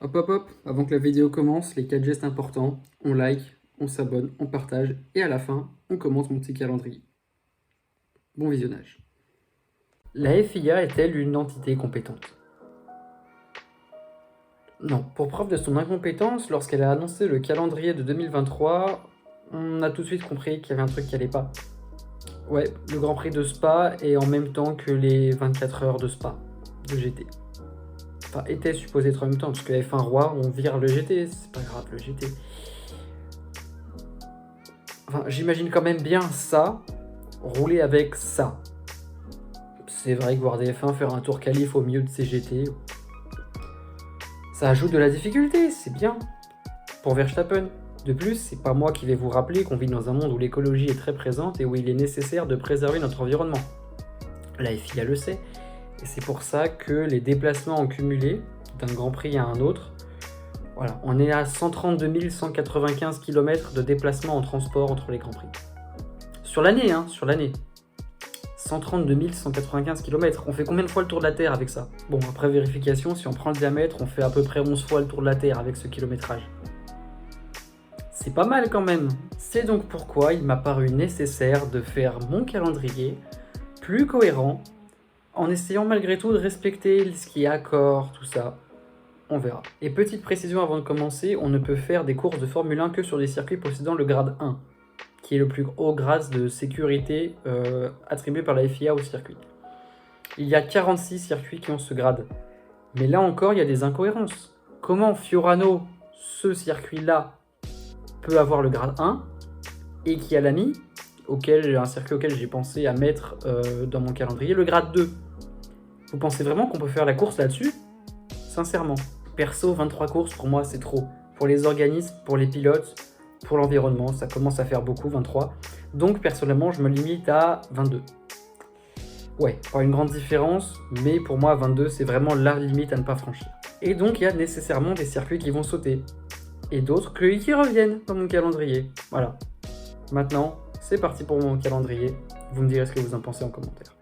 Hop hop hop, avant que la vidéo commence, les 4 gestes importants, on like, on s'abonne, on partage, et à la fin, on commence mon petit calendrier. Bon visionnage. La FIA est-elle une entité compétente? Non, pour preuve de son incompétence, lorsqu'elle a annoncé le calendrier de 2023, on a tout de suite compris qu'il y avait un truc qui allait pas. Ouais, le Grand Prix de Spa est en même temps que les 24 heures de Spa, de GT. Enfin, était supposé être en même temps, parce que F1 Roi, on vire le GT, c'est pas grave le GT. Enfin, j'imagine quand même bien ça, rouler avec ça. C'est vrai que voir des F1 faire un tour qualif au milieu de ces GT, ça ajoute de la difficulté, c'est bien. Pour Verstappen. De plus, c'est pas moi qui vais vous rappeler qu'on vit dans un monde où l'écologie est très présente et où il est nécessaire de préserver notre environnement. La FIA le sait, et c'est pour ça que les déplacements en cumulé d'un Grand Prix à un autre, voilà, on est à 132 195 km de déplacement en transport entre les Grands Prix. Sur l'année, sur l'année. 132 195 km. On fait combien de fois le tour de la Terre avec ça? Bon, après vérification, si on prend le diamètre, on fait à peu près 11 fois le tour de la Terre avec ce kilométrage. C'est pas mal quand même. C'est donc pourquoi il m'a paru nécessaire de faire mon calendrier plus cohérent, en essayant malgré tout de respecter ce qui est accord, tout ça. On verra. Et petite précision avant de commencer, on ne peut faire des courses de Formule 1 que sur des circuits possédant le grade 1, qui est le plus haut grade de sécurité attribué par la FIA au circuit. Il y a 46 circuits qui ont ce grade. Mais là encore, il y a des incohérences. Comment Fiorano, ce circuit-là, peut avoir le grade 1 et qui a l'AMI, un circuit auquel j'ai pensé à mettre dans mon calendrier, le grade 2. Vous pensez vraiment qu'on peut faire la course là-dessus? Sincèrement. Perso, 23 courses, pour moi, c'est trop. Pour les organismes, pour les pilotes, pour l'environnement, ça commence à faire beaucoup, 23. Donc, personnellement, je me limite à 22. Ouais, pas une grande différence, mais pour moi, 22, c'est vraiment la limite à ne pas franchir. Et donc, il y a nécessairement des circuits qui vont sauter. Et d'autres qui reviennent dans mon calendrier. Voilà. Maintenant, c'est parti pour mon calendrier. Vous me direz ce que vous en pensez en commentaire.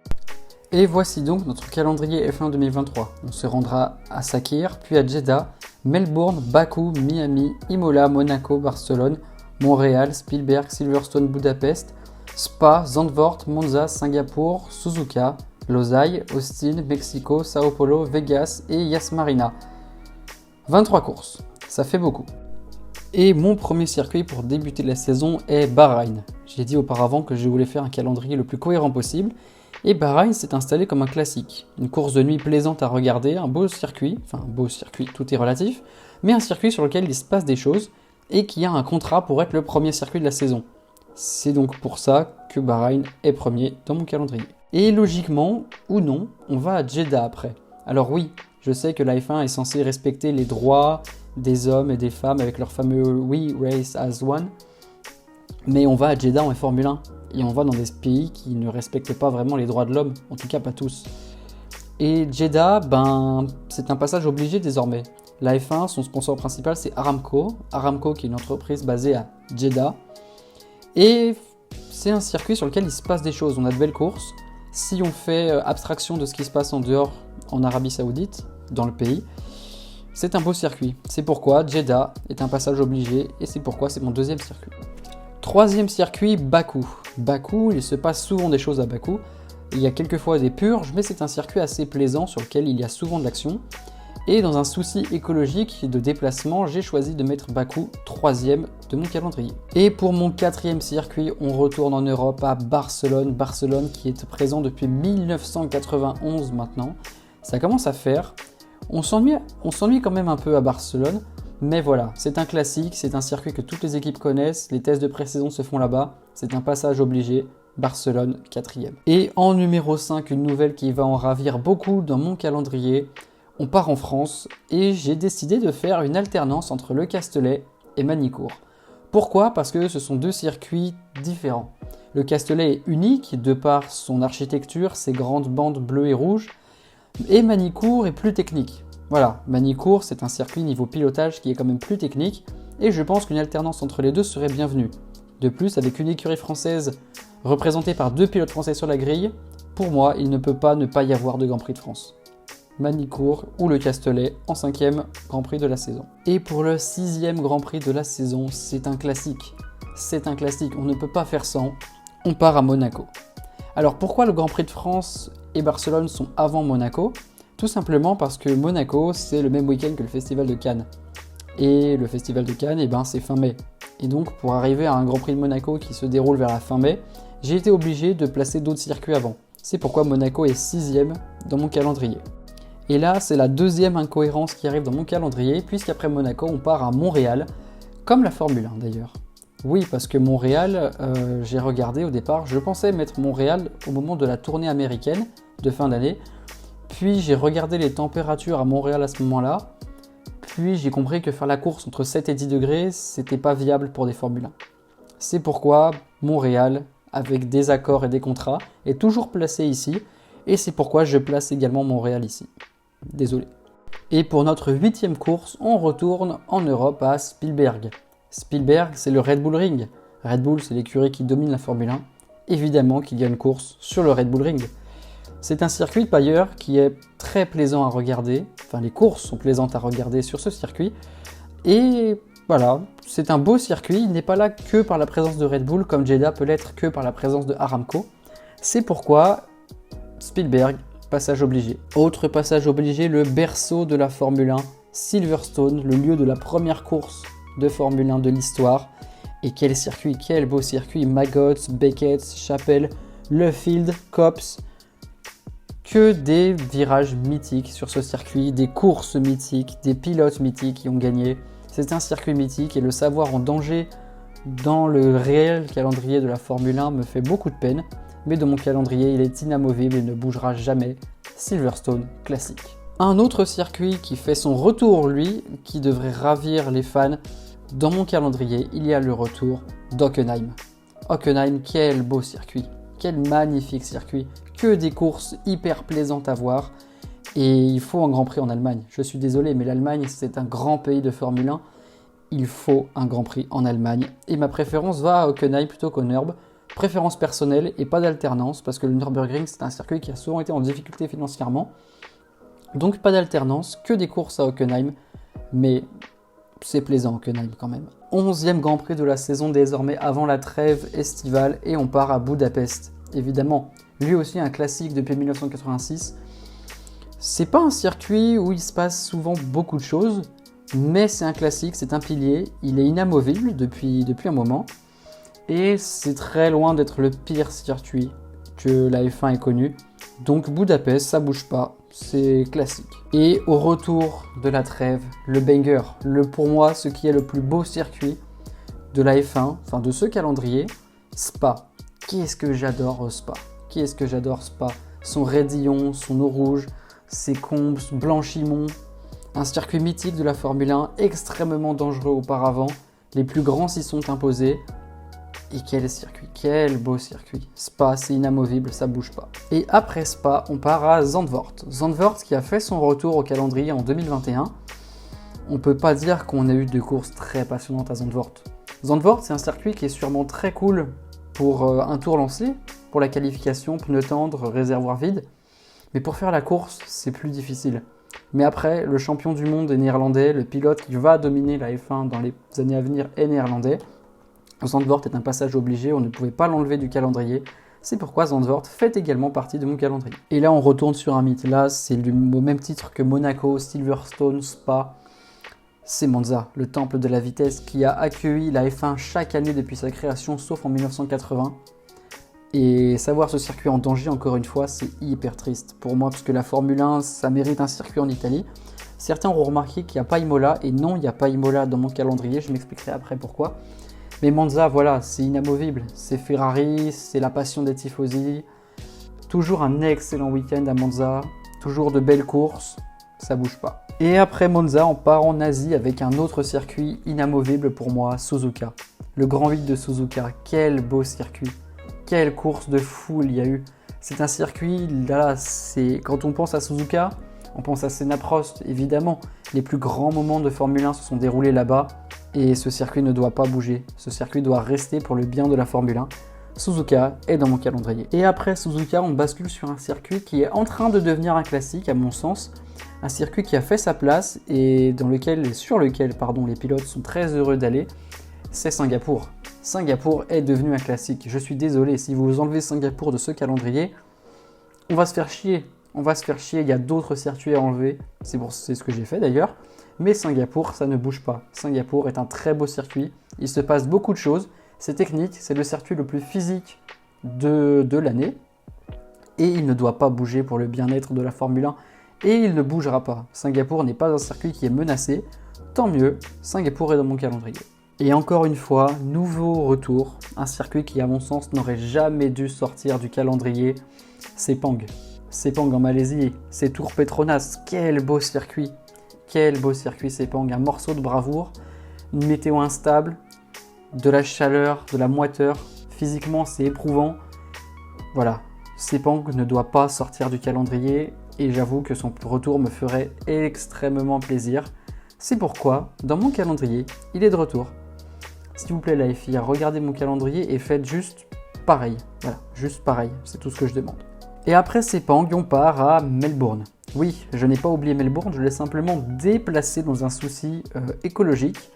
Et voici donc notre calendrier F1 2023. On se rendra à Sakhir, puis à Jeddah, Melbourne, Bakou, Miami, Imola, Monaco, Barcelone, Montréal, Spielberg, Silverstone, Budapest, Spa, Zandvoort, Monza, Singapour, Suzuka, Losail, Austin, Mexico, Sao Paulo, Vegas et Yas Marina. 23 courses, ça fait beaucoup. Et mon premier circuit pour débuter la saison est Bahreïn. J'ai dit auparavant que je voulais faire un calendrier le plus cohérent possible, et Bahreïn s'est installé comme un classique. Une course de nuit plaisante à regarder, un beau circuit, tout est relatif, mais un circuit sur lequel il se passe des choses, et qui a un contrat pour être le premier circuit de la saison. C'est donc pour ça que Bahreïn est premier dans mon calendrier. Et logiquement, ou non, on va à Jeddah après. Alors oui, je sais que la F1 est censée respecter les droits des hommes et des femmes avec leur fameux We Race as One, mais on va à Jeddah en Formule 1, et on va dans des pays qui ne respectent pas vraiment les droits de l'homme, en tout cas pas tous. Et Jeddah, c'est un passage obligé désormais. La F1, son sponsor principal c'est Aramco qui est une entreprise basée à Jeddah, et c'est un circuit sur lequel il se passe des choses, on a de belles courses. Si on fait abstraction de ce qui se passe en dehors, en Arabie Saoudite, dans le pays, c'est un beau circuit. C'est pourquoi Jeddah est un passage obligé et c'est pourquoi c'est mon deuxième circuit. Troisième circuit, Bakou. Bakou, il se passe souvent des choses à Bakou. Il y a quelquefois des purges, mais c'est un circuit assez plaisant sur lequel il y a souvent de l'action. Et dans un souci écologique de déplacement, j'ai choisi de mettre Bakou troisième de mon calendrier. Et pour mon quatrième circuit, on retourne en Europe à Barcelone. Barcelone qui est présent depuis 1991 maintenant. Ça commence à faire. On s'ennuie quand même un peu à Barcelone, mais voilà, c'est un classique, c'est un circuit que toutes les équipes connaissent, les tests de pré-saison se font là-bas, c'est un passage obligé, Barcelone 4e. Et en numéro 5, une nouvelle qui va en ravir beaucoup dans mon calendrier, on part en France et j'ai décidé de faire une alternance entre Le Castellet et Magny-Cours. Pourquoi? Parce que ce sont deux circuits différents. Le Castellet est unique de par son architecture, ses grandes bandes bleues et rouges, et Magny-Cours est plus technique. Voilà, Magny-Cours c'est un circuit niveau pilotage qui est quand même plus technique et je pense qu'une alternance entre les deux serait bienvenue. De plus, avec une écurie française représentée par deux pilotes français sur la grille, pour moi il ne peut pas ne pas y avoir de Grand Prix de France. Manicourt ou le Castellet en 5e Grand Prix de la saison. Et pour le 6e Grand Prix de la saison, c'est un classique. C'est un classique, on ne peut pas faire sans. On part à Monaco. Alors pourquoi le Grand Prix de France et Barcelone sont avant Monaco ? Tout simplement parce que Monaco, c'est le même week-end que le Festival de Cannes. Et le Festival de Cannes, c'est fin mai. Et donc pour arriver à un Grand Prix de Monaco qui se déroule vers la fin mai, j'ai été obligé de placer d'autres circuits avant. C'est pourquoi Monaco est 6e dans mon calendrier. Et là, c'est la deuxième incohérence qui arrive dans mon calendrier, puisqu'après Monaco, on part à Montréal, comme la Formule 1 d'ailleurs. Oui, parce que Montréal, j'ai regardé au départ, je pensais mettre Montréal au moment de la tournée américaine de fin d'année, puis j'ai regardé les températures à Montréal à ce moment-là, puis j'ai compris que faire la course entre 7 et 10 degrés, c'était pas viable pour des Formule 1. C'est pourquoi Montréal, avec des accords et des contrats, est toujours placé ici, et c'est pourquoi je place également Montréal ici. Désolé. Et pour notre 8e course, on retourne en Europe à Spielberg. Spielberg, c'est le Red Bull Ring. Red Bull, c'est l'écurie qui domine la Formule 1. Évidemment qu'il y a une course sur le Red Bull Ring. C'est un circuit par ailleurs qui est très plaisant à regarder. Enfin, les courses sont plaisantes à regarder sur ce circuit. Et voilà, c'est un beau circuit. Il n'est pas là que par la présence de Red Bull, comme Jeddah peut l'être que par la présence de Aramco. C'est pourquoi Spielberg, passage obligé. Autre passage obligé, le berceau de la Formule 1, Silverstone, le lieu de la première course de Formule 1 de l'histoire. Et quel circuit, quel beau circuit, Maggots, Beckett, Chapelle, Luffield, Copse. Que des virages mythiques sur ce circuit, des courses mythiques, des pilotes mythiques qui ont gagné. C'est un circuit mythique et le savoir en danger dans le réel calendrier de la Formule 1 me fait beaucoup de peine. Mais dans mon calendrier, il est inamovible et ne bougera jamais. Silverstone classique. Un autre circuit qui fait son retour, lui, qui devrait ravir les fans, dans mon calendrier, il y a le retour d'Hockenheim. Hockenheim, quel beau circuit, quel magnifique circuit, que des courses hyper plaisantes à voir. Et il faut un Grand Prix en Allemagne. Je suis désolé, mais l'Allemagne, c'est un grand pays de Formule 1. Il faut un Grand Prix en Allemagne. Et ma préférence va à Hockenheim plutôt qu'au Nürburgring. Préférence personnelle et pas d'alternance, parce que le Nürburgring, c'est un circuit qui a souvent été en difficulté financièrement. Donc pas d'alternance, que des courses à Hockenheim, mais c'est plaisant Hockenheim quand même. 11e Grand Prix de la saison désormais avant la trêve estivale et on part à Budapest. Évidemment, lui aussi un classique depuis 1986. C'est pas un circuit où il se passe souvent beaucoup de choses, mais c'est un classique, c'est un pilier, il est inamovible depuis un moment. Et c'est très loin d'être le pire circuit que la F1 ait connu. Donc Budapest, ça bouge pas, c'est classique. Et au retour de la trêve, le banger, pour moi ce qui est le plus beau circuit de la F1, enfin de ce calendrier, Spa. Qu'est-ce que j'adore Spa. Qu'est-ce que j'adore Spa. Son raidillon, son eau rouge, ses combes, Blanchimont. Un circuit mythique de la Formule 1, extrêmement dangereux auparavant. Les plus grands s'y sont imposés. Et quel circuit, quel beau circuit. Spa, c'est inamovible, ça bouge pas. Et après Spa, on part à Zandvoort. Zandvoort qui a fait son retour au calendrier en 2021. On peut pas dire qu'on a eu de courses très passionnantes à Zandvoort. Zandvoort, c'est un circuit qui est sûrement très cool pour un tour lancé, pour la qualification, pneus tendres, réservoir vide. Mais pour faire la course, c'est plus difficile. Mais après, le champion du monde est néerlandais, le pilote qui va dominer la F1 dans les années à venir est néerlandais. Zandvoort est un passage obligé, on ne pouvait pas l'enlever du calendrier. C'est pourquoi Zandvoort fait également partie de mon calendrier. Et là, on retourne sur un mythe. Là, c'est au même titre que Monaco, Silverstone, Spa. C'est Monza, le temple de la vitesse qui a accueilli la F1 chaque année depuis sa création, sauf en 1980. Et savoir ce circuit en danger, encore une fois, c'est hyper triste pour moi, parce que la Formule 1, ça mérite un circuit en Italie. Certains auront remarqué qu'il n'y a pas Imola, et non, il n'y a pas Imola dans mon calendrier, je m'expliquerai après pourquoi. Mais Monza, voilà, c'est inamovible. C'est Ferrari, c'est la passion des tifosi. Toujours un excellent week-end à Monza. Toujours de belles courses. Ça bouge pas. Et après Monza, on part en Asie avec un autre circuit inamovible pour moi, Suzuka. Le Grand 8 de Suzuka. Quel beau circuit. Quelle course de fou il y a eu. C'est un circuit, là, quand on pense à Suzuka, on pense à Senna Prost, évidemment. Les plus grands moments de Formule 1 se sont déroulés là-bas. Et ce circuit ne doit pas bouger. Ce circuit doit rester pour le bien de la Formule 1. Suzuka est dans mon calendrier. Et après Suzuka, on bascule sur un circuit qui est en train de devenir un classique à mon sens. Un circuit qui a fait sa place et sur lequel les pilotes sont très heureux d'aller, c'est Singapour. Singapour est devenu un classique. Je suis désolé, si vous enlevez Singapour de ce calendrier, on va se faire chier. Il y a d'autres circuits à enlever. C'est ce que j'ai fait d'ailleurs. Mais Singapour, ça ne bouge pas. Singapour est un très beau circuit. Il se passe beaucoup de choses. C'est technique, c'est le circuit le plus physique de l'année. Et il ne doit pas bouger pour le bien-être de la Formule 1. Et il ne bougera pas. Singapour n'est pas un circuit qui est menacé. Tant mieux, Singapour est dans mon calendrier. Et encore une fois, nouveau retour. Un circuit qui, à mon sens, n'aurait jamais dû sortir du calendrier. Sepang. Sepang en Malaisie. C'est Tour Petronas. Quel beau circuit. Quel beau circuit Sepang. Un morceau de bravoure. Une météo instable. De la chaleur, de la moiteur. Physiquement, c'est éprouvant. Voilà. Sepang ne doit pas sortir du calendrier. Et j'avoue que son retour me ferait extrêmement plaisir. C'est pourquoi, dans mon calendrier, il est de retour. S'il vous plaît, la FIA, regardez mon calendrier et faites juste pareil. Voilà, juste pareil, c'est tout ce que je demande. Et après Sepang, on part à Melbourne. Oui, je n'ai pas oublié Melbourne, je l'ai simplement déplacé dans un souci écologique.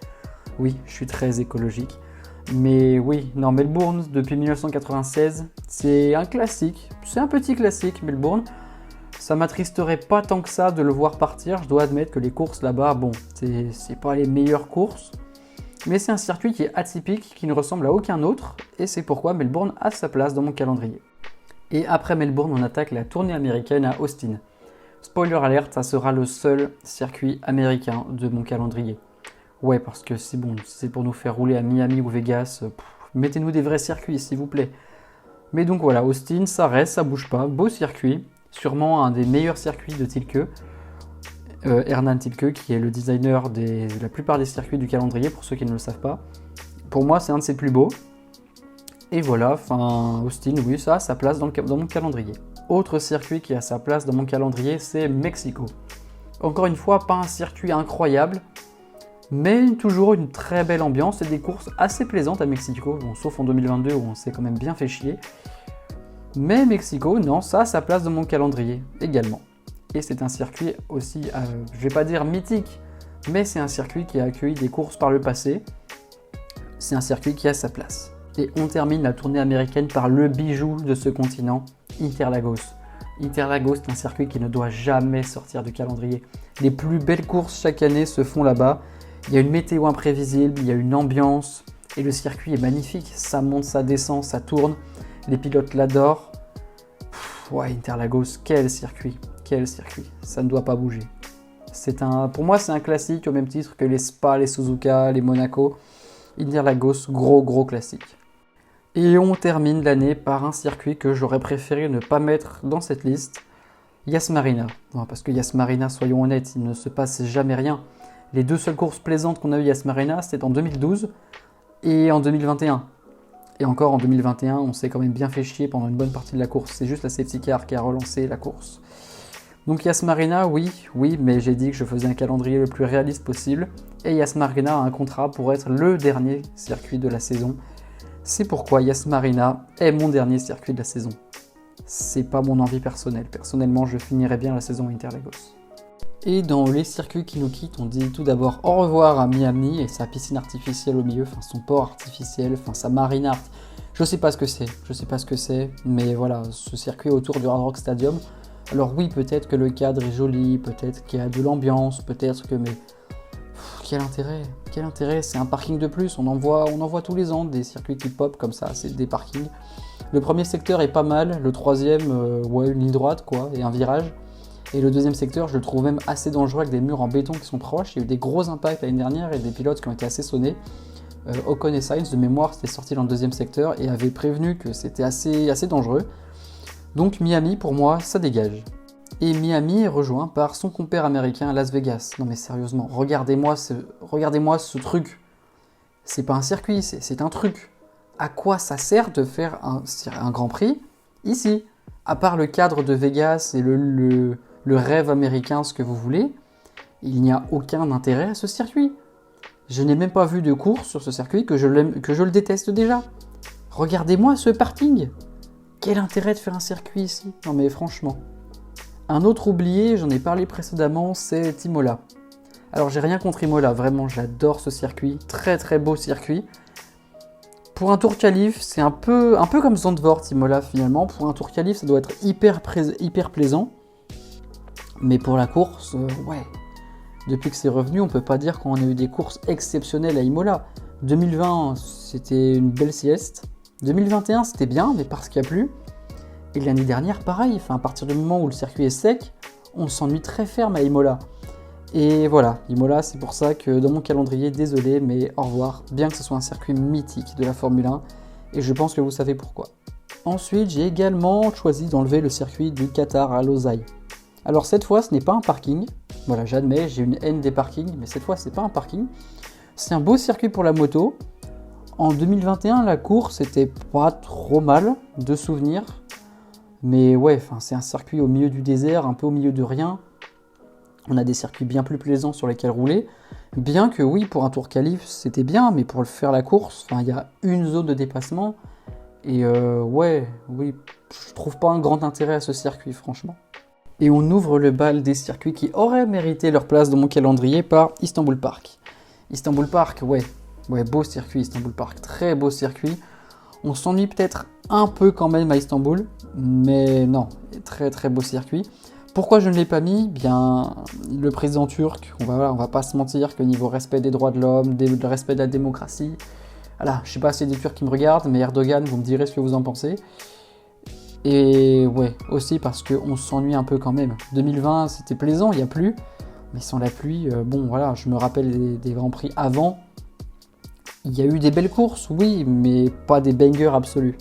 Oui, je suis très écologique. Mais oui, non, Melbourne, depuis 1996, c'est un classique. C'est un petit classique, Melbourne. Ça m'attristerait pas tant que ça de le voir partir. Je dois admettre que les courses là-bas, bon, c'est pas les meilleures courses. Mais c'est un circuit qui est atypique, qui ne ressemble à aucun autre. Et c'est pourquoi Melbourne a sa place dans mon calendrier. Et après Melbourne, on attaque la tournée américaine à Austin. Spoiler alert, ça sera le seul circuit américain de mon calendrier. Ouais, parce que c'est bon, si c'est pour nous faire rouler à Miami ou Vegas, mettez-nous des vrais circuits, s'il vous plaît. Mais donc voilà, Austin, ça reste, ça bouge pas, beau circuit. Sûrement un des meilleurs circuits de Tilke, Hernan Tilke, qui est le designer de la plupart des circuits du calendrier, pour ceux qui ne le savent pas. Pour moi, c'est un de ses plus beaux. Et voilà, Austin, oui, ça a sa place dans mon calendrier. Autre circuit qui a sa place dans mon calendrier, c'est Mexico. Encore une fois, pas un circuit incroyable, mais toujours une très belle ambiance et des courses assez plaisantes à Mexico, bon, sauf en 2022 où on s'est quand même bien fait chier. Mais Mexico, non, ça a sa place dans mon calendrier également. Et c'est un circuit aussi, je vais pas dire mythique, mais c'est un circuit qui a accueilli des courses par le passé. C'est un circuit qui a sa place. Et on termine la tournée américaine par le bijou de ce continent, Interlagos. Interlagos est un circuit qui ne doit jamais sortir du calendrier. Les plus belles courses chaque année se font là-bas. Il y a une météo imprévisible, il y a une ambiance, et le circuit est magnifique. Ça monte, ça descend, ça tourne. Les pilotes l'adorent. Ouais, Interlagos, quel circuit, ça ne doit pas bouger. Pour moi, c'est un classique au même titre que les Spa, les Suzuka, les Monaco. Interlagos, gros classique. Et on termine l'année par un circuit que j'aurais préféré ne pas mettre dans cette liste, Yas Marina. Non, parce que Yas Marina, soyons honnêtes, il ne se passe jamais rien. Les deux seules courses plaisantes qu'on a eues Yas Marina, c'était en 2012 et en 2021. Et encore en 2021, on s'est quand même bien fait chier pendant une bonne partie de la course. C'est juste la safety car qui a relancé la course. Donc Yas Marina, oui, mais j'ai dit que je faisais un calendrier le plus réaliste possible. Et Yas Marina a un contrat pour être le dernier circuit de la saison. C'est pourquoi Yas Marina est mon dernier circuit de la saison. C'est pas mon envie personnelle. Personnellement, je finirais bien la saison Interlagos. Et dans les circuits qui nous quittent, on dit tout d'abord au revoir à Miami et sa piscine artificielle au milieu, son port artificiel, sa marina. Je sais pas ce que c'est, mais voilà, ce circuit autour du Hard Rock Stadium. Alors oui, peut-être que le cadre est joli, peut-être qu'il y a de l'ambiance, peut-être que... Mais quel intérêt, c'est un parking de plus, on en voit tous les ans des circuits qui pop comme ça, c'est des parkings. Le premier secteur est pas mal, le troisième, une ligne droite quoi, et un virage. Et le deuxième secteur, je le trouve même assez dangereux avec des murs en béton qui sont proches. Il y a eu des gros impacts l'année dernière et des pilotes qui ont été assez sonnés. Ocon et Sainz, de mémoire, c'était sorti dans le deuxième secteur et avaient prévenu que c'était assez dangereux. Donc Miami, pour moi, ça dégage. Et Miami est rejoint par son compère américain Las Vegas. Non mais sérieusement, regardez-moi ce truc. C'est pas un circuit, c'est un truc. À quoi ça sert de faire un Grand Prix ici ? À part le cadre de Vegas et le rêve américain, ce que vous voulez, il n'y a aucun intérêt à ce circuit. Je n'ai même pas vu de course sur ce circuit que je le déteste déjà. Regardez-moi ce parking. Quel intérêt de faire un circuit ici? Non mais franchement. Un autre oublié, j'en ai parlé précédemment, c'est Imola. Alors j'ai rien contre Imola, vraiment j'adore ce circuit, très très beau circuit. Pour un tour qualif, c'est un peu comme Zandvoort Imola finalement. Pour un tour qualif, ça doit être hyper plaisant. Mais pour la course, ouais. Depuis que c'est revenu, on peut pas dire qu'on a eu des courses exceptionnelles à Imola. 2020, c'était une belle sieste. 2021, c'était bien, mais parce qu'il n'y a plu. Et l'année dernière, pareil. Enfin, à partir du moment où le circuit est sec, on s'ennuie très ferme à Imola. Et voilà, Imola, c'est pour ça que dans mon calendrier, désolé, mais au revoir. Bien que ce soit un circuit mythique de la Formule 1. Et je pense que vous savez pourquoi. Ensuite, j'ai également choisi d'enlever le circuit du Qatar à Losail. Alors cette fois, ce n'est pas un parking. Voilà, j'admets, j'ai une haine des parkings, mais cette fois, c'est pas un parking. C'est un beau circuit pour la moto. En 2021, la course était pas trop mal de souvenirs. Mais ouais, c'est un circuit au milieu du désert, un peu au milieu de rien. On a des circuits bien plus plaisants sur lesquels rouler. Bien que oui, pour un tour qualif, c'était bien, mais pour faire la course, il y a une zone de dépassement. Et oui, je trouve pas un grand intérêt à ce circuit, franchement. Et on ouvre le bal des circuits qui auraient mérité leur place dans mon calendrier par Istanbul Park. Istanbul Park, ouais, beau circuit Istanbul Park, très beau circuit. On s'ennuie peut-être un peu quand même à Istanbul, mais non, très très beau circuit. Pourquoi je ne l'ai pas mis? Bien, le président turc, on va pas se mentir que niveau respect des droits de l'homme, le respect de la démocratie, voilà, je sais pas si c'est des Turcs qui me regardent, mais Erdogan, vous me direz ce que vous en pensez. Et ouais, aussi parce qu'on s'ennuie un peu quand même. 2020, c'était plaisant, il n'y a plus. Mais sans la pluie, je me rappelle des Grands Prix avant. Il y a eu des belles courses, oui, mais pas des bangers absolus.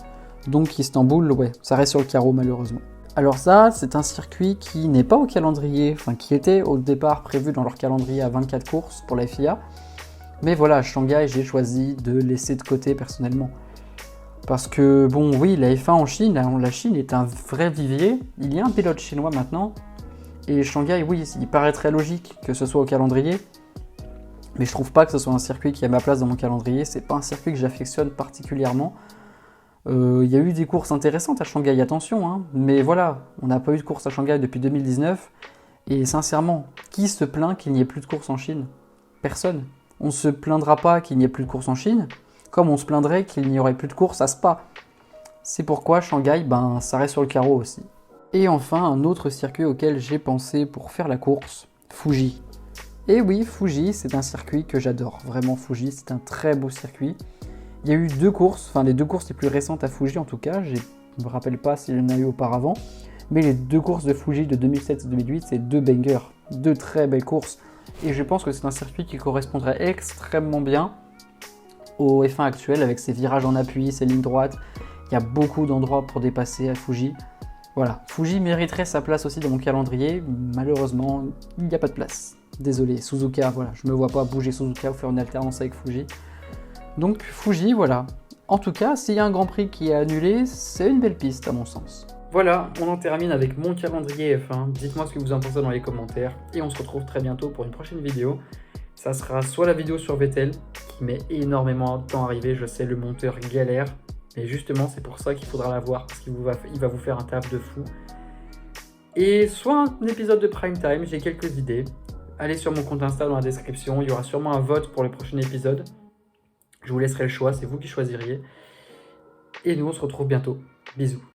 Donc Istanbul, ouais, ça reste sur le carreau malheureusement. Alors ça, c'est un circuit qui n'est pas au calendrier, qui était au départ prévu dans leur calendrier à 24 courses pour la FIA. Mais voilà, Shanghai, j'ai choisi de laisser de côté personnellement. Parce que, oui, la F1 en Chine, la Chine est un vrai vivier. Il y a un pilote chinois maintenant. Et Shanghai, oui, il paraît très logique que ce soit au calendrier. Mais je trouve pas que ce soit un circuit qui a ma place dans mon calendrier. C'est pas un circuit que j'affectionne particulièrement. Il y a eu des courses intéressantes à Shanghai, attention. Hein. Mais voilà, on n'a pas eu de course à Shanghai depuis 2019. Et sincèrement, qui se plaint qu'il n'y ait plus de course en Chine? Personne. On ne se plaindra pas qu'il n'y ait plus de course en Chine, comme on se plaindrait qu'il n'y aurait plus de course à Spa. C'est pourquoi Shanghai, ça reste sur le carreau aussi. Et enfin, un autre circuit auquel j'ai pensé pour faire la course, Fuji. Et oui, Fuji, c'est un circuit que j'adore. Vraiment, Fuji, c'est un très beau circuit. Il y a eu deux courses, les deux courses les plus récentes à Fuji en tout cas. Je ne me rappelle pas s'il y en a eu auparavant. Mais les deux courses de Fuji de 2007 et 2008, c'est deux bangers. Deux très belles courses. Et je pense que c'est un circuit qui correspondrait extrêmement bien au F1 actuel avec ses virages en appui, ses lignes droites. Il y a beaucoup d'endroits pour dépasser à Fuji. Voilà, Fuji mériterait sa place aussi dans mon calendrier. Malheureusement, il n'y a pas de place. Désolé, Suzuka, voilà, je ne me vois pas bouger Suzuka ou faire une alternance avec Fuji. Donc Fuji, voilà. En tout cas, s'il y a un Grand Prix qui est annulé, c'est une belle piste à mon sens. Voilà, on en termine avec mon calendrier F1. Dites-moi ce que vous en pensez dans les commentaires. Et on se retrouve très bientôt pour une prochaine vidéo. Ça sera soit la vidéo sur Vettel, qui met énormément de temps à arriver, je sais, le monteur galère. Mais justement, c'est pour ça qu'il faudra la voir, parce qu'il va vous faire un taf de fou. Et soit un épisode de Prime Time, j'ai quelques idées. Allez sur mon compte Insta dans la description, il y aura sûrement un vote pour le prochain épisode. Je vous laisserai le choix, c'est vous qui choisiriez. Et nous, on se retrouve bientôt. Bisous.